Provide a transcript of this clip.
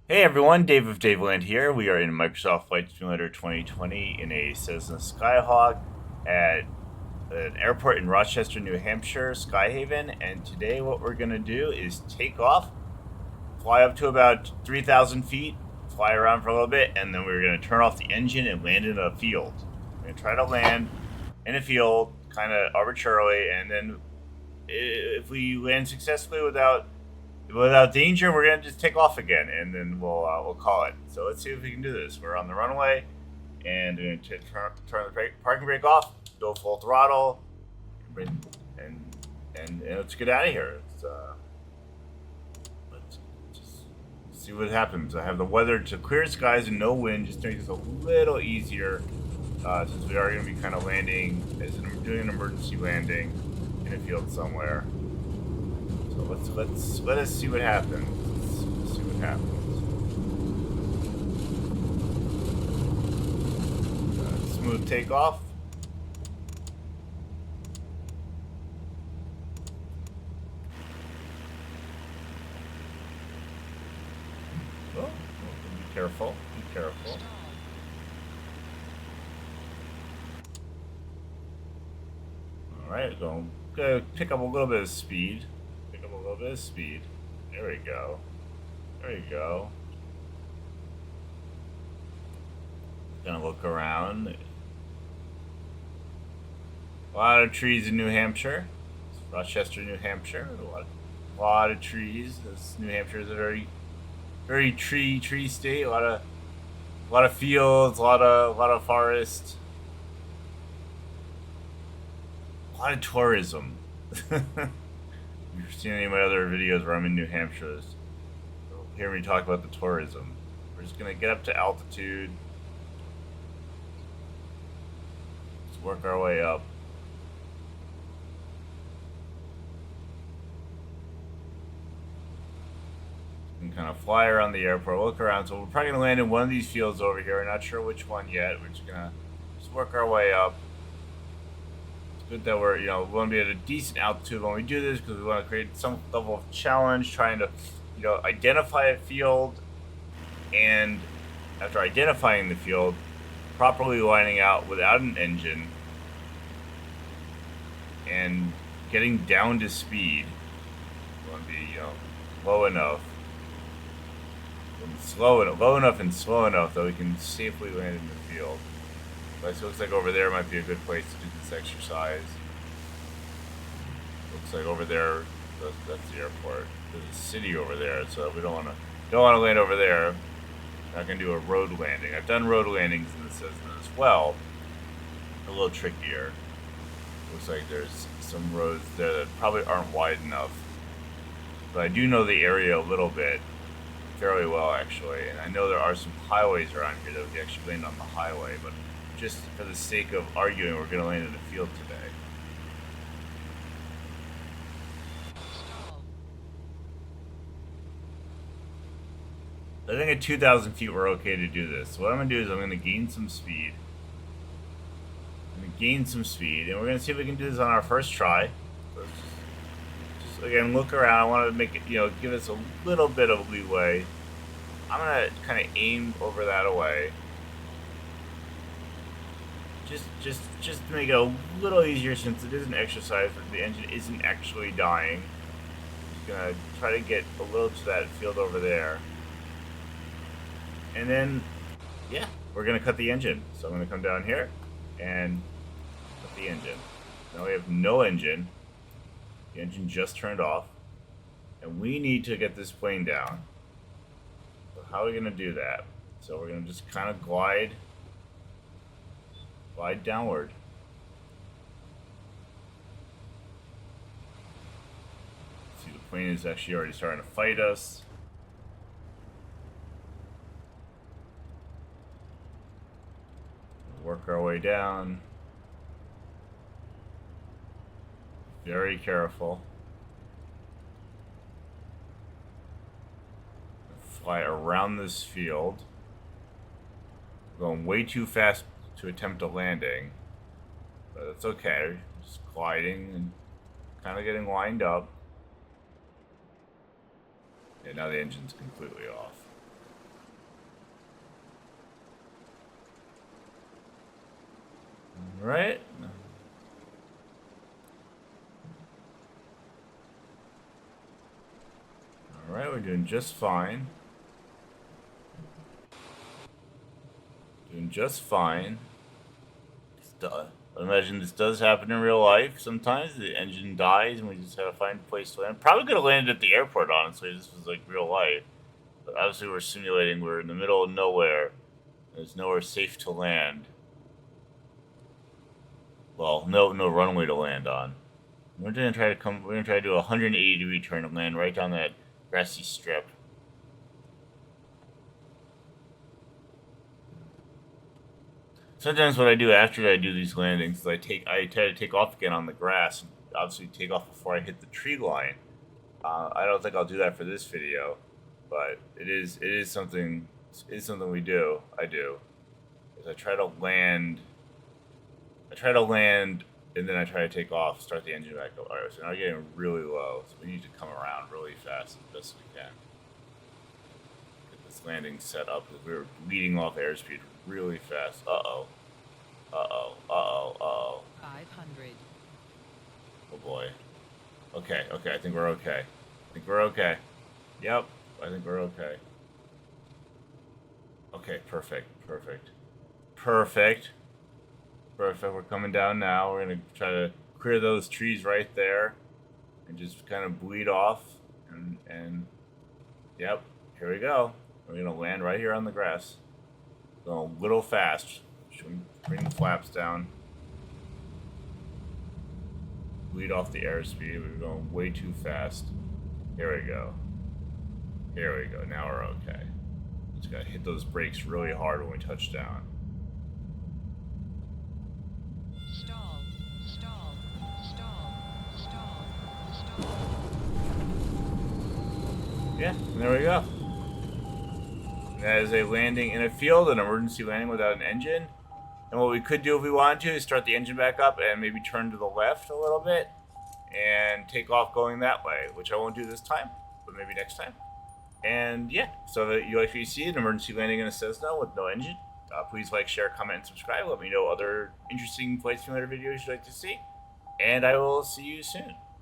Hey everyone, Dave of Daveland here. We are in Microsoft Flight Simulator 2020 in a Cessna Skyhawk at an airport in Rochester, New Hampshire, Skyhaven. And today what we're going to do is take off, fly up to about 3,000 feet, fly around for a little bit, and then we're going to turn off the engine and land in a field. We're going to try to land in a field kind of arbitrarily, and then if we land successfully without danger, we're gonna just take off again, and then we'll call it. So let's see if we can do this. We're on the runway, and we're gonna turn the parking brake off, go full throttle, and let's get out of here. Let's just see what happens. I have the weather to clear skies and no wind, just to make this a little easier, since we are gonna be kind of landing doing an emergency landing in a field somewhere. So let us see what happens. Let's see what happens. Smooth takeoff. Oh, be careful. Be careful. All right, so gonna pick up a little bit of speed. A little bit of speed. There we go. There you go. Gonna look around. A lot of trees in New Hampshire. It's Rochester, New Hampshire. A lot of trees. New Hampshire is a very tree state. A lot of fields. A lot of forest. A lot of tourism. If you've seen any of my other videos where I'm in New Hampshire, you'll hear me talk about the tourism. We're just gonna get up to altitude. Let's work our way up. And kind of fly around the airport, look around. So we're probably gonna land in one of these fields over here. We're not sure which one yet. We're just gonna work our way up. Good that we want to be at a decent altitude when we do this, because we want to create some level of challenge trying to identify a field, and after identifying the field, properly lining out without an engine and getting down to speed. We want to be low enough and slow enough that we can safely land in the field. So it looks like over there might be a good place to do this exercise. Looks like over there, that's the airport. There's a city over there, so we don't want to land over there. Not gonna do a road landing. I've done road landings in the Cessna as well. A little trickier. Looks like there's some roads there that probably aren't wide enough, but I do know the area a little bit, fairly well actually, and I know there are some highways around here that we can actually land on the highway, but just for the sake of arguing, we're going to land in a field today. I think at 2,000 feet we're okay to do this. So what I'm going to do is I'm going to gain some speed. And we're going to see if we can do this on our first try. Let's just again, look around. I want to make it, give us a little bit of leeway. I'm going to kind of aim over that away. Just to make it a little easier, since it is an exercise, but the engine isn't actually dying. Just gonna try to get a little to that field over there, and then yeah, we're gonna cut the engine. So I'm gonna come down here and cut the engine. Now we have no engine. The engine just turned off, and we need to get this plane down. So how are we gonna do that? So we're gonna just kind of glide downward. See, the plane is actually already starting to fight us. Work our way down. Very careful. Fly around this field. We're going way too fast to attempt a landing, but it's okay. Just gliding and kind of getting lined up. Yeah, now the engine's completely off. Alright. Alright, we're doing just fine. Doing just fine. I imagine this does happen in real life. Sometimes the engine dies and we just have to find a place to land. Probably could have landed at the airport, honestly. This was like real life. But obviously we're simulating. We're in the middle of nowhere. There's nowhere safe to land. Well, no runway to land on. We're gonna try to do a 180-degree turn and land right down that grassy strip. Sometimes what I do after I do these landings is I try to take off again on the grass, and obviously take off before I hit the tree line. I don't think I'll do that for this video, but it is something we do. I do. Is I try to land, and then I try to take off, start the engine back up. All right, so now we're getting really low, so we need to come around really fast as best we can. Get this landing set up because we were leading off airspeed really fast. Uh-oh. 500. Oh boy. Okay, I think we're okay. Yep, I think we're okay. Okay, perfect. We're coming down now. We're gonna try to clear those trees right there and just kind of bleed off. And yep, here we go. We're gonna land right here on the grass. Going a little fast. Should we bring the flaps down? Bleed off the airspeed. We're going way too fast. Here we go. Now we're okay. Just gotta hit those brakes really hard when we touch down. Stall. Yeah, and there we go. That is a landing in a field, an emergency landing without an engine. And what we could do if we wanted to is start the engine back up and maybe turn to the left a little bit and take off going that way, which I won't do this time, but maybe next time. And yeah, so that you actually see an emergency landing in a Cessna with no engine. Please like, share, comment, and subscribe. Let me know other interesting flight simulator videos you'd like to see. And I will see you soon.